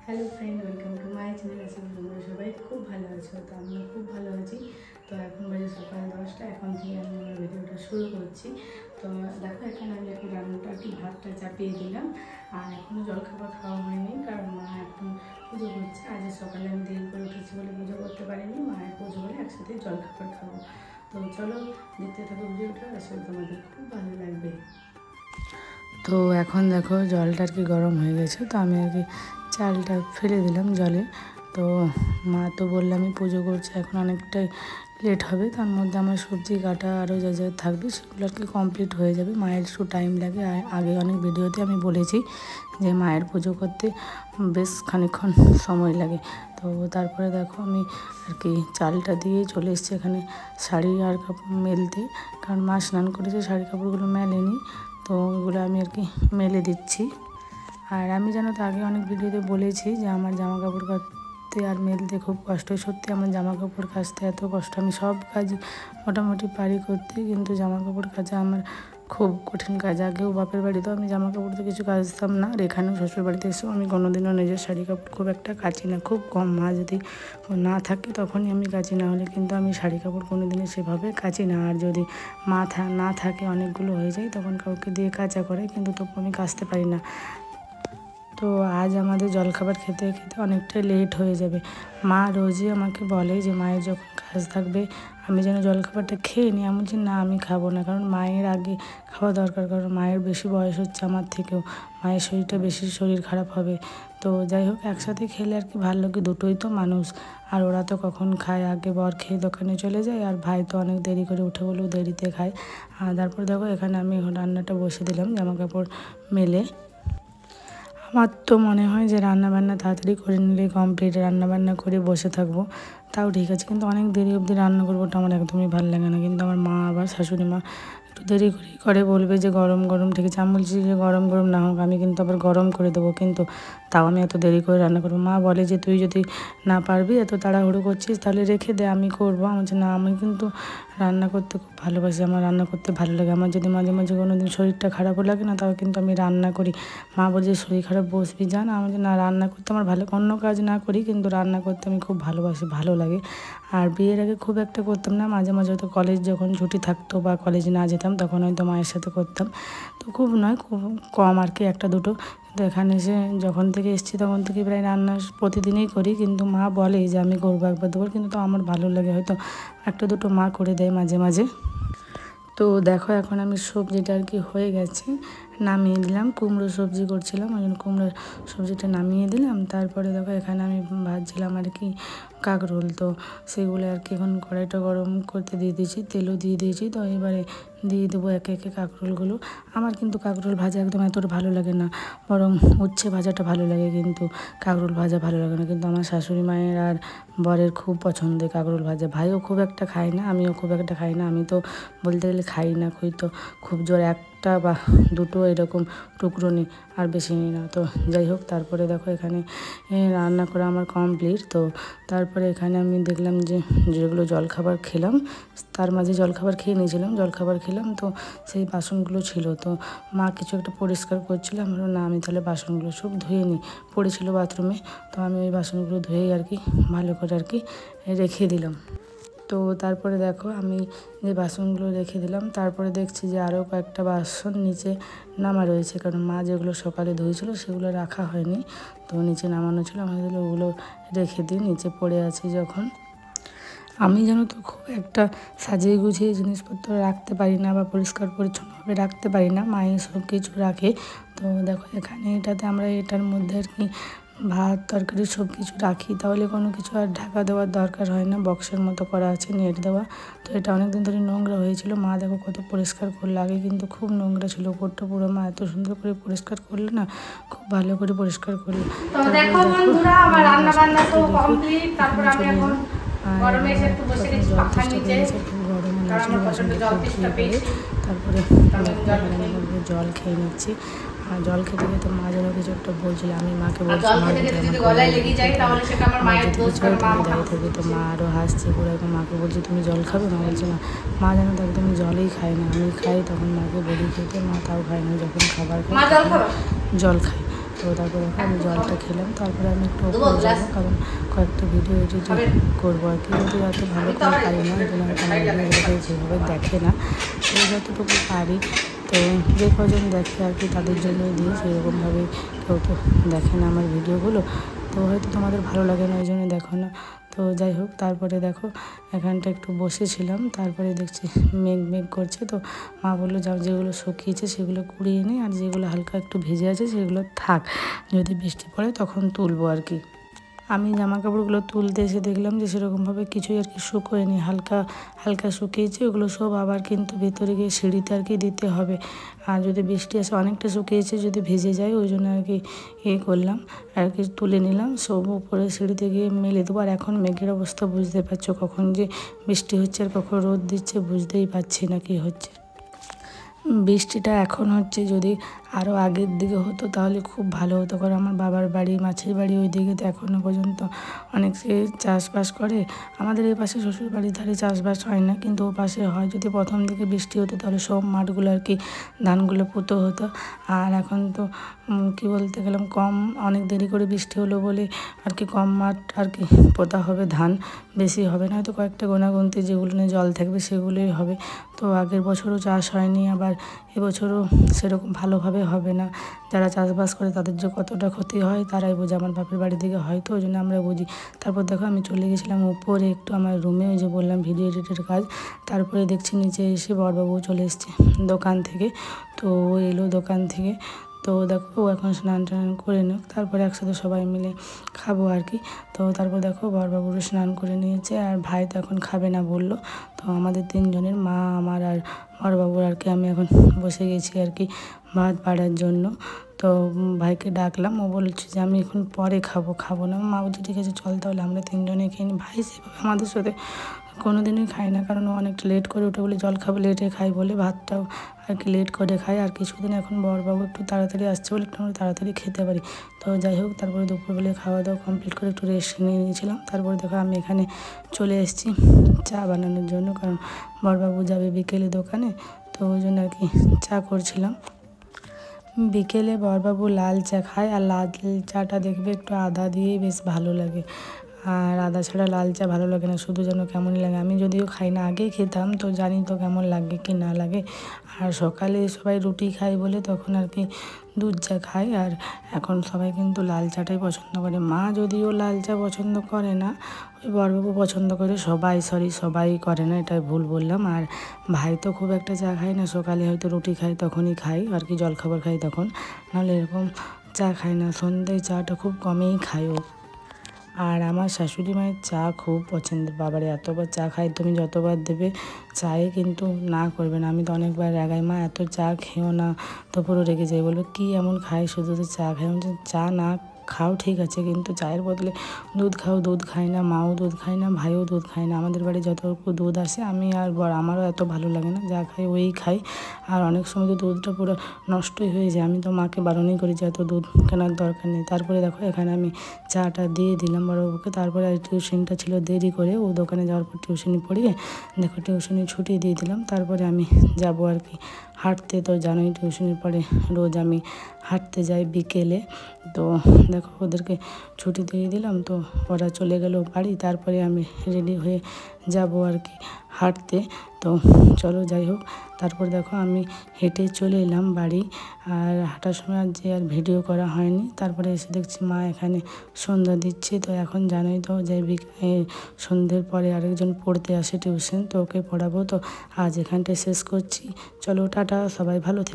Hello friend, welcome to my channel. আশা করি তোমরা সবাই খুব ভালো আছো। তো আমরা খুব ভালো আছি। তো এখন বাজে সকাল 10টা। এখন থেকে আমি আমার ভিডিওটা শুরু করছি। তো দেখো, এখানে আমি এখন রান্নাটা ভাতটা চাপিয়ে দিলাম। আর এখনও জলখাবার খাওয়া হয়নি, কারণ মা এখন পুজো করছে। আজ সকালে আমি দেরি করে উঠেছি বলে পুজো করতে পারিনি। মায়ের পুজো হলে একসাথে জলখাবার খাবো। তো চলো দেখতে থাকো ভিডিওটা, আসলে তোমাদের খুব ভালো লাগবে। তো এখন দেখো জলটা আর কি গরম হয়ে গেছে। তো আমি আর কি চালটা ফেলে দিলাম জলে। তো মা তো বললামই পুজো করছে, এখন অনেকটাই লেট হবে। তার মধ্যে আমার সবজি কাটা আরও যা যা থাকবে সেগুলো আর কি কমপ্লিট হয়ে যাবে। মায়ের একটু টাইম লাগে। আগে অনেক ভিডিওতে আমি বলেছি যে মায়ের পুজো করতে বেশ খানিকক্ষণ সময় লাগে। তো তারপরে দেখো আমি আর কি চালটা দিয়ে চলে এসেছি এখানে শাড়ি আর কাপড় মেলতে, কারণ মা স্নান করেছে, শাড়ি কাপড়গুলো মেলেনি। তো ওগুলো আমি আর কি মেলে দিচ্ছি। আর আমি জানো তো আগে অনেক ভিডিওতে বলেছি যে আমার জামা কাপড় কাচতে আর মেলতে খুব কষ্ট। সত্যি আমার জামা কাপড় কাচতে এত কষ্ট। আমি সব কাজ মোটামুটি পারি করতে, কিন্তু জামা কাপড় কাচা আমার খুব কঠিন কাজ। আগেও বাপের বাড়িতেও আমি জামা কাপড় তো কিছু কাচতাম না, আর এখানেও শ্বশুর বাড়িতে এসেও আমি কোনোদিনও নিজের শাড়ি কাপড় খুব একটা কাচি না, খুব কম। মা যদি না থাকে তখনই আমি কাচি, না হলে কিন্তু আমি শাড়ি কাপড় কোনোদিনও সেভাবে কাচি না। আর যদি মা না থাকে, অনেকগুলো হয়ে যায়, তখন কাউকে দিয়ে কাচা করে, কিন্তু তবু আমি কাচতে পারি না। তো আজ আমাদের জলখাবার খেতে খেতে অনেকটাই লেট হয়ে যাবে। মা রোজই আমাকে বলে যে মায়ের যখন কাজ থাকবে আমি যেন জলখাবারটা খেয়ে নিই। আমি বলছি না, আমি খাবো না, কারণ মায়ের আগে খাওয়া দরকার, কারণ মায়ের বেশি বয়স হচ্ছে আমার থেকেও, মায়ের শরীরটা বেশি শরীর খারাপ হবে। তো যাই হোক, একসাথে খেলে আর কি ভালো লাগে, দুটোই তো মানুষ। আর ওরা তো কখন খায়, আগে বর খেয়ে দোকানে চলে যায়, আর ভাই তো অনেক দেরি করে উঠে বলেও দেরিতে খায়। আর তারপর দেখো এখানে আমি রান্নাটা বসে দিলাম জামা কাপড় মেলে। আমার তো মনে হয় যে রান্নাবান্না তাড়াতাড়ি করে নিলে কমপ্লিট, রান্নাবান্না করে বসে থাকবো তাও ঠিক আছে, কিন্তু অনেক দেরি অবধি রান্না করবো ওটা আমার একদমই ভালো লাগে না। কিন্তু আমার মা আবার শাশুড়ি মা একটু দেরি করে বলবে যে গরম গরম ঠিক আছে। আমি বলছি যে গরম গরম না হোক, আমি কিন্তু আবার গরম করে দেবো, কিন্তু তাও আমি এত দেরি করে রান্না করবো। মা বলে যে তুই যদি না পারবি, এত তাড়াহুড়ো করছিস, তাহলে রেখে দে, আমি করবো। আমার বলছে না, আমি কিন্তু রান্না করতে খুব ভালোবাসি, আমার রান্না করতে ভালো লাগে। আমার যদি মাঝে মাঝে কোনো দিন শরীরটা খারাপও লাগে না, তাও কিন্তু আমি রান্না করি। মা বলছে শরীর খারাপ বসবি জান। আমি বলছি না, রান্না করতে আমার ভালো, অন্য কাজ না করি কিন্তু রান্না করতে আমি খুব ভালোবাসি, ভালো লাগে। আর বিয়ের আগে খুব একটা করতাম না, মাঝে মাঝে হয়তো কলেজ যখন ছুটি থাকতো বা কলেজে না যেতাম তখন হয়তো মায়ের সাথে করতাম। তো খুব নয়, খুব কম আর কি, একটা দুটো। কিন্তু এখানে এসে যখন থেকে এসেছি তখন থেকে প্রায় রান্না প্রতিদিনই করি, কিন্তু মা বলে যে আমি করবো একবার দুবার, কিন্তু তো আমার ভালো লাগে, হয়তো একটা দুটো মা করে দেয় মাঝে মাঝে। তো দেখো এখন আমি সবজিটা আর কি হয়ে গেছে, নামিয়ে দিলাম। কুমড়ো সবজি করছিলাম, ওই জন্য কুমড়োর সবজিটা নামিয়ে দিলাম। তারপরে দেখো এখানে আমি ভাজছিলাম আর কি কাঁকরোল। তো সেগুলো আর কি এখন কড়াইটা গরম করতে দিয়ে দিয়েছি, তেলও দিয়ে দিয়েছি। তো এবারে দিয়ে দেবো একে একে কাঁকরোলগুলো। আমার কিন্তু কাঁকরোল ভাজা একদম এতটা ভালো লাগে না, বরং উচ্ছে ভাজাটা ভালো লাগে, কিন্তু কাঁকরোল ভাজা ভালো লাগে না। কিন্তু আমার শাশুড়ি মায়ের আর বরের খুব পছন্দের কাঁকরোল ভাজা। ভাইও খুব একটা খায় না, আমিও খুব একটা খাই না। আমি তো বলতে গেলে খাই না, তো খুব জোর একটা বা দুটো এরকম টুকরো নিই, আর বেশি নিই না। তো যাই হোক, তারপরে দেখো এখানে রান্না করা আমার কমপ্লিট। তো তারপরে এখানে আমি দেখলাম যে যেগুলো জলখাবার খেলাম, তার মাঝে জলখাবার খেয়ে নিয়েছিলাম, জলখাবার খেলাম, তো সেই বাসনগুলো ছিল। তো মা কিছু একটা পরিষ্কার করছিল, আমি বললাম না, আমি তাহলে বাসনগুলো সব ধুয়ে নিই, পড়েছিল বাথরুমে। তো আমি ওই বাসনগুলো ধুয়েই আর কি ভালো করে আর কি রেখে দিলাম। তো তারপরে দেখো আমি যে বাসনগুলো রেখে দিলাম, তারপরে দেখছি যে আরও কয়েকটা বাসন নিচে নামা রয়েছে, কারণ মা যেগুলো সকালে ধুয়েছিল সেগুলো রাখা হয়নি, তো নিচে নামানো ছিল। আমি ওগুলো রেখে দিই, নিচে পড়ে আছে যখন। আমি জানো তো খুব একটা সাজিয়ে গুছিয়ে জিনিসপত্র রাখতে পারি না, বা পরিষ্কার পরিচ্ছন্নভাবে রাখতে পারি না, মায়ের সব কিছু রাখে। তো দেখো এখানে এটাতে আমরা এটার মধ্যে আর কি ভাত তরকারি সব কিছু রাখি, তাহলে কোনো কিছু আর ঢাকা দেওয়ার দরকার হয় না। বক্সের মতো করা আছে, নেট দেওয়া। তো এটা অনেকদিন ধরে নোংরা হয়েছিল, মা দেখো কত পরিষ্কার করলো। আগে কিন্তু খুব নোংরা ছিল উপরটা পুরো, মা এত সুন্দর করে পরিষ্কার করলো না, খুব ভালো করে পরিষ্কার করলো। তো দেখো বন্ধুরা, আমার রান্না বান্না তো কমপ্লিট। তারপর আমি এখন গরমে এসে একটু বসে গেছি পাখার নিচে, কারণ আমার প্রচন্ড জল তেষ্টা পেয়েছি। তারপরে জল খেয়ে নিচ্ছি। আর জল খেতে খেতে মা যেন কিছু একটা বলছিল, আমি মাকে বলছি মা যদি গলায় লেগে যায় তাহলে সেটা আমার মায়ের দোষ, কারণ মা দাঁড়িয়ে থাকি। তো মা আরও হাসছে পুরো, একদম মাকে বলছি তুমি জল খাবে, মা বলছে না। মা যেন তো একদম জলই খায় না, আমি খাই তখন মাকে বলি খেতে, মা তাও খায় না, যখন খাবার খাই জল খাই। তো তো তারপরে আমি জলটা খেলাম, তারপরে আমি একটু ওপরে যাবো, কারণ কয়েকটা ভিডিও এডিটিং করবো আর কি। যদি এত ভালো করে পারি না, ওই জন্য ভিডিওগুলোকে যেভাবে দেখে না, তো যতটুকু পারি তো যে কজন দেখে আর কি তাদের জন্যই দিই, সেরকমভাবে কেউ তো দেখে না আমার ভিডিওগুলো, তো হয়তো তোমাদের ভালো লাগে না ওই জন্য দেখো না। তো যাই হোক, তারপরে দেখো এখানটা একটু বসেছিলাম, তারপরে দেখছি মেঘ মেঘ করছে, তো মা বললো যাও যেগুলো শুকিয়েছে সেগুলো কুড়িয়ে নিই, আর যেগুলো হালকা একটু ভেজে আছে সেগুলো থাক, যদি বৃষ্টি পড়ে তখন তুলবো আর কি। আমি জামা কাপড়গুলো তুলতে এসে দেখলাম যে সেরকমভাবে কিছুই আর কি শুকোয়নি, হালকা হালকা শুকিয়েছে, ওগুলো সব আবার কিন্তু ভেতরে গিয়ে সিঁড়িতে আর কি দিতে হবে। আর যদি বৃষ্টি আসে অনেকটা শুকিয়েছে, যদি ভেজে যায় ওই জন্য আর কি করলাম আর কি, তুলে নিলাম সব উপরে সিঁড়িতে গিয়ে মেলে দেবো। আর এখন মেঘের অবস্থা বুঝতে পারছো, কখন যে বৃষ্টি হচ্ছে আর কখন রোদ দিচ্ছে বুঝতেই পারছি না কি হচ্ছে। বৃষ্টিটা এখন হচ্ছে, যদি আরও আগের দিকে হতো তাহলে খুব ভালো হতো, কারণ আমার বাবার বাড়ি মাছের বাড়ি ওই দিকে তো এখনও পর্যন্ত অনেক সে চাষবাস করে। আমাদের এই পাশে শ্বশুর বাড়ির ধারে চাষবাস হয় না, কিন্তু ও পাশে হয়। যদি প্রথম দিকে বৃষ্টি হতো তাহলে সব মাঠগুলো আর কি ধানগুলো পুঁতো হতো। আর এখন তো কী বলতে গেলাম অনেক দেরি করে বৃষ্টি হলো বলে আর কি কম মাঠ আর কি পোঁতা হবে, ধান বেশি হবে না, হয়তো কয়েকটা গোনাগুনতি যেগুলো নিয়ে জল থাকবে সেগুলোই হবে। তো আগের বছরও চাষ হয়নি, আবার এবছরও সেরকম ভালোভাবে হবে না। যারা চাষবাস করে তাদের যে কতটা ক্ষতি হয় তারাই বোঝে, আমার বাপের বাড়ি থেকে হয় তো ওই জন্য আমরা বুঝি। তারপর দেখো আমি চলে গেছিলাম উপরে একটু আমার রুমে, ওই যে বললাম ভিডিও এডিটের কাজ। তারপরে দেখছি নিচে এসে বড়বাবু চলে এসছে দোকান থেকে, তো ও এলো দোকান থেকে, তো দেখো এখন স্নান টান করে নিক, তারপরে একসাথে সবাই মিলে খাবো আর কি। তো তারপর দেখো বড়বাবুরও স্নান করে নিয়েছে, আর ভাই তো এখন খাবে না বললো, তো আমাদের তিনজনের মা আমার আর বড়বাবুর আর কি আমি এখন বসে গেছি আর কি ভাত বাড়ার জন্য। তো ভাইকে ডাকলাম, ও বলছে যে আমি এখন পরে খাবো না। মা বলছে ঠিক আছে চল তাহলে আমরা তিনজনে খেয়ে নিই। ভাই সেভাবে আমাদের সাথে কোনো দিনই খায় না, কারণ ও অনেকটা লেট করে উঠে বলে জল খাবো, লেটে খাই বলে ভাতটাও আর কি লেট করে খাই। আর কিছুদিন এখন বড়বাবু একটু তাড়াতাড়ি আসছে বলে একটু আমরা তাড়াতাড়ি খেতে পারি। তো যাই হোক, তারপরে দুপুরবেলায় খাওয়া দাওয়া কমপ্লিট করে একটু রেস্ট নিয়ে নিয়েছিলাম। তারপরে দেখো আমি এখানে চলে এসেছি চা বানানোর জন্য, কারণ বড়বাবু যাবে বিকেলে দোকানে, তো ওই জন্য আর কি চা করছিলাম। বিকেলে বড়বাবু লাল চা খায়, আর লাল চাটা দেখবে একটু আদা দিয়েই বেশ ভালো লাগে, আর আদা ছাড়া লাল চা ভালো লাগে না, শুধু যেন কেমনই লাগে। আমি যদিও খাই না, আগেই খেতাম, তো জানি তো কেমন লাগে কি না লাগে। আর সকালে সবাই রুটি খায় বলে তখন আর কি দুধ চা খায়, আর এখন সবাই কিন্তু লাল চাটাই পছন্দ করে। মা যদিও লাল চা পছন্দ করে না, ওই বড়বাবু পছন্দ করে, সবাই করে না, এটাই ভুল বললাম। আর ভাই তো খুব একটা চা খায় না, সকালে হয়তো রুটি খায় তখনই খায় আর কি, জলখাবার খায় তখন, নাহলে এরকম চা খায় না। সন্ধ্যায় চাটা খুব কমেই খায় ও। আর আমার শাশুড়ি মায়ের চা খুব পছন্দের, বাবারে এতবার চা খাই, তুমি যতবার দেবে চায়ে কিন্তু না করবে না। আমি তো অনেকবার রাগাই, মা এত চা খেও না, তো পুরো রেগে যাই, বলবে কী এমন খায়, শুধু তো চা খায়। চা না খাও ঠিক আছে, কিন্তু চায়ের বদলে দুধ খাও। দুধ খায় না, মাও দুধ খায় না, ভাইও দুধ খায় না। আমাদের বাড়ি যতটুকু দুধ আসে আমি আর আমারও এত ভালো লাগে না, যা খাই ওই খাই। আর অনেক সময় তো দুধটা পুরো নষ্টই হয়ে যায়, আমি তো মাকে বারণই করি যে এত দুধ কেনার দরকার নেই। তারপরে দেখো এখানে আমি চাটা দিয়ে দিলাম বড়বাবুকে। তারপরে আর টিউশনটা ছিল দেরি করে, ও দোকানে যাওয়ার পর টিউশনি পড়িয়ে দেখো টিউশনি ছুটি দিয়ে দিলাম। তারপরে আমি যাব আর কি হাঁটতে, তো জানোই টিউশনির পরে রোজ আমি হাঁটতে যাই বিকেলে। তো দেখো ওদেরকে ছুটি দিয়ে দিলাম, তো ওরা চলে গেল বাড়ি। তারপরে আমি রেডি হয়ে যাব আর কি হাঁটতে। তো চলো যাই হোক, তারপর দেখো আমি হেঁটে চলে এলাম বাড়ি। আর হাঁটার সময় আর ভিডিও করা হয়নি। তারপরে এসে দেখছি মা এখানে সন্ধ্যা দিচ্ছে। তো এখন জানোই তো যে সন্ধ্যের পরে আরেকজন পড়তে আসে টিউশন, তো ওকে পড়াবো। তো আজ এখানটায় শেষ করছি, চলো টাটা, সবাই ভালো থেকো।